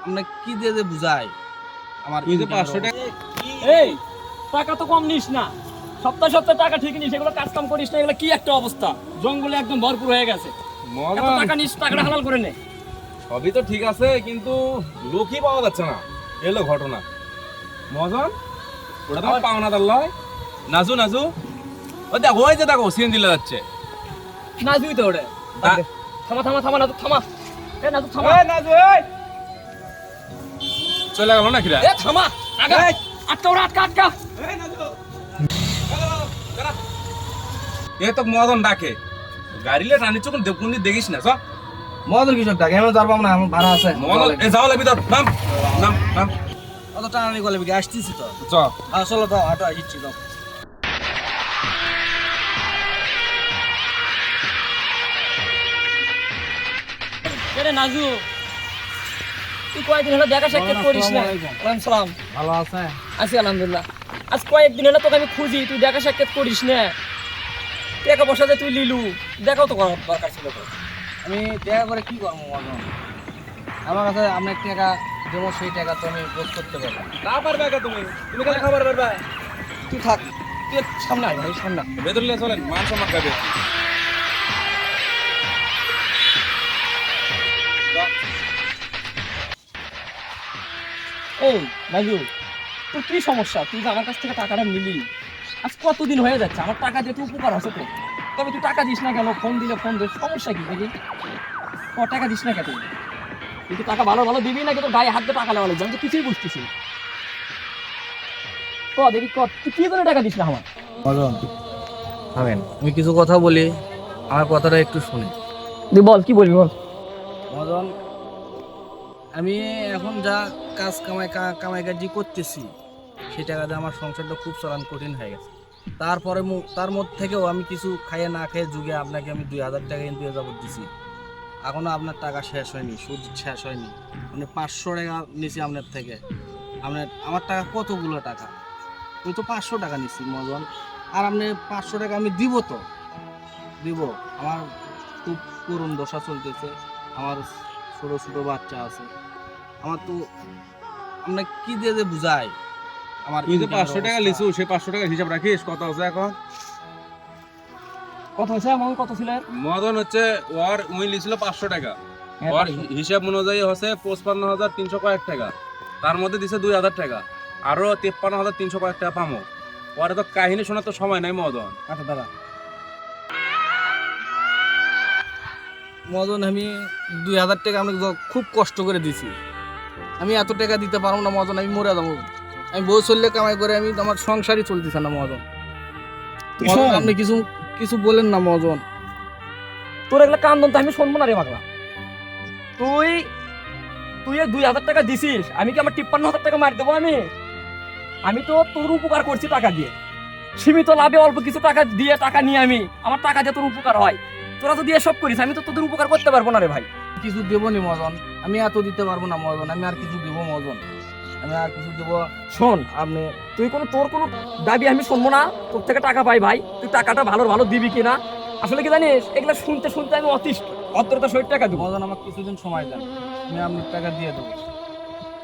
আমরা কি দিয়ে যে বুঝাই আমার তুই যে 500 টাকা এই টাকা তো কম নিস না, সপ্তাহে সপ্তাহে টাকা ঠিক নিস, এগুলো কাজ কাম করিস না, এগুলো কি একটা অবস্থা, জঙ্গলে একদম ভরপুর হয়ে গেছে। এত মগন টাকা নিস, টাকাটা হালাল করে নে। সবই তো ঠিক আছে কিন্তু লোকই পাওয়া যাচ্ছে না, এলো ঘটনা। মজন ওটা তো পাওনা দাল লয়। নাজু নাজু ও দেখো ওই যে দেখো সিএন দিলে যাচ্ছে। না জুই তো ওরে থামা থামা থামা না তো থামা, এ না তো থামা, এই নাজু এই চলে গেল না কিরা? এ থামা আগা, আটকা ওরা, আটকা আটকা। এই নাজু দাঁড়া, এ তো মদন ডাকে গাড়িলে টানি চোখ কোনদিন দেখিস না সব মদন কৃষক ডাকে আমি যার পাবো না, আমার ভাড়া আছে। মদন এ যাও লাগবি তোর নাম নাম নাম অত টানানি করলে আসতেছি তো। চ চলো তো হাঁটো আসছি তো। এরে নাজু, তুই কয়েকদিন হলো দেখা সাক্ষাৎ করিস না। ওয়ালাইকুম সালাম। ভালো আছে? আছি আলহামদুলিল্লাহ। আজ কয়েকদিন হলো তোকে আমি খুঁজি, তুই দেখা সাক্ষাৎ করিস না। টাকা পয়সা যে তুই লিলু, দেখাও তো করার দরকার ছিল তো। আমি টাকা করে কি করবো মদন? আমার কাছে আপনার টাকা দেবো, সেই টাকা তো আমি বোধ করতে পারবো। না পারবে একা তুমি তুমি খালি খাবার পারবে। তুই থাক, তুই সামনে আয় ভাই, সামনে আয়। বেদরলে চলেন মান সম্মান খাবে। এই নাজু, তোর কি সমস্যা? তুই যে আমার কাছ থেকে টাকাটা নিলি, আজ কতদিন হয়ে যাচ্ছে, আমার টাকা দিয়ে তুই উপকার আছে তো, তবে তুই টাকা দিস না কেন? ফোন দিলে ফোন দে, সমস্যা কি দেখি? তোর টাকা দিস না কেন? তুই কি টাকা ভালো ভালো দিবি নাকি তোর গায়ে হাত দিয়ে টাকা নেওয়া লাগবে? আমি তো কিছুই বুঝতেছি না। ক দেখি, ক তুই কি করে টাকা দিস না আমার? মদন থামেন, আমি কিছু কথা বলি, আমার কথাটা একটু শুনে। তুই বল, কি বলবি বল। মদন, আমি এখন যা কাজ কামাই কাজি করতেছি, সেই টাকা দিয়ে আমার সংসারটা খুব চলান কঠিন হয়ে গেছে। তারপরে তার মধ্যে থেকেও আমি কিছু খাইয়ে না খেয়ে যুগে আপনাকে আমি 2000 টাকা ইন্ডিয়া যাবত দিছি। এখনও আপনার টাকা শেষ হয়নি, সুদ শেষ হয়নি। মানে 500 টাকা নিছি আপনার থেকে। আমার টাকা কতগুলো টাকা? আমি তো 500 টাকা নিছি মদন। আর আপনি 500 টাকা আমি দিব তো দিব। আমার খুব করুণ দশা চলতেছে, আমার ছোট ছোট বাচ্চা আছে। আমার তো আমরা কি দিয়ে যে বুঝাই আমার। তুই যে 500 টাকা লিছু সেই 500 টাকার হিসাব রাখিস কত আছে এখন? কত হয়েছে আমার, কত ছিল? মদন হচ্ছে ওর ওই লিছিল 500 টাকা, হ্যাঁ, ওর 500 হিসাব অনুযায়ী হচ্ছে 55,300 কয়েক টাকা, তার মধ্যে দিছে 2000 টাকা, আরো 53,300 কয়েক টাকা পামো। ওর তো কাহিনী শোনার তো সময় নাই মদন। আচ্ছা দাদা মদন, আমি 2000 টাকা আমি খুব কষ্ট করে দিছি। আমি এত টাকা দিতে পারবো না মদন, আমি মরে যাবো। আমি বউ চললে কামাই করে, আমি আমার সংসারই চলতেছে না মদন। তুই মদন, শোন। আপনি কিছু কিছু বলেন না মদন। তোর এগুলা কান্দন তো আমি শুনবো না রে পাগলা। তুই তুই 2000 টাকা দিছিস, আমি কি আমার 53,000 টাকা মার দেবো? আমি তো তোর উপকার করছি টাকা দিয়ে, সীমিত লাভে অল্প কিছু টাকা দিয়ে টাকা নিয়ে আমি আমার টাকা দিয়ে তোর উপকার হয়। তোরা যদি এসব করিস, আমি তো তোদের উপকার করতে পারবো না রে ভাই। কিছু দেবো নি মদন, আমি এত দিতে পারবো না মদন। আমি আর কিছু দেবো মদন, আমি আর কিছু দেবো। শোন, আপনি তোর কোনো দাবি আমি শুনবো না। তোর থেকে টাকা পাই ভাই, তুই টাকাটা ভালো ভালো দিবি কিনা। আসলে কি জানিস, এগুলো শুনতে শুনতে আমি অতিষ্ঠ, অতটা 60 টাকা দেবো। মদন, আমাকে কিছুদিন সময় দেন, আমি আপনার টাকা দিয়ে দেবো।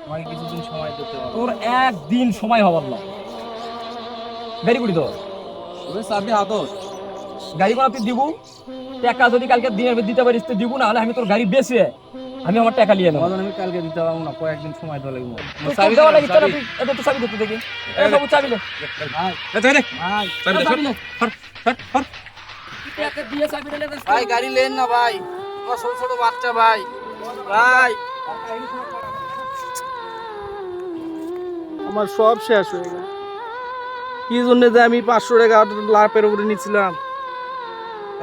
আমাকে কিছুদিন সময় দিতে হবে। তোর একদিন সময় হবার না। গাড়ি কুড়ি তোর ওই চাবি হাতত গাড়ি কোন তুই দিব টাকা, যদি কালকে দিনের ভিতর দিতে পারিস তো দিব, না হলে আমি তোর গাড়ি বেচে আমি আমার টাকা নিয়ে নেবো। মদন, আমি কালকে দিতে পারবো না, কয়েকদিন সময় দেওয়া লাগবে। তুই কব দেওয়া লাগিস না, তুই এটা তো চাবি দিতে দেখি, এই বাবু চাবি লে। ভাই ভাই চাবি দে, চাবি লে। সর, সর, সর। তুই টাকা দিয়ে চাবি দিলে বেশ। ভাই গাড়ি লেন না ভাই, আমার ছোট ছোট বাচ্চা ভাই। ভাই আমার সব শেষ হয়ে গেল। কি জন্য যে আমি 500 টাকা লাভের উপরে নিয়েছিলাম,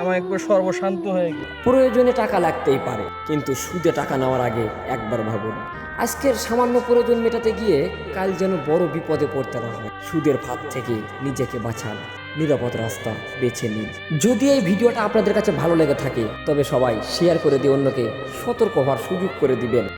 আমার একবার সর্বশান্ত হয়ে গেল। প্রয়োজনে টাকা লাগতেই পারে, কিন্তু সুদে টাকা নেওয়ার আগে একবার ভাবুন। আজকের সামান্য প্রয়োজন মেটাতে গিয়ে কাল যেন বড় বিপদে পড়তে না হয়। সুদের ফাঁদ থেকে নিজেকে বাঁচান, নিরাপদ রাস্তা বেছে নিন। যদি এই ভিডিওটা আপনাদের কাছে ভালো লেগে থাকে, তবে সবাই শেয়ার করে দিয়ে অন্যকে সতর্ক হওয়ার সুযোগ করে দিবেন।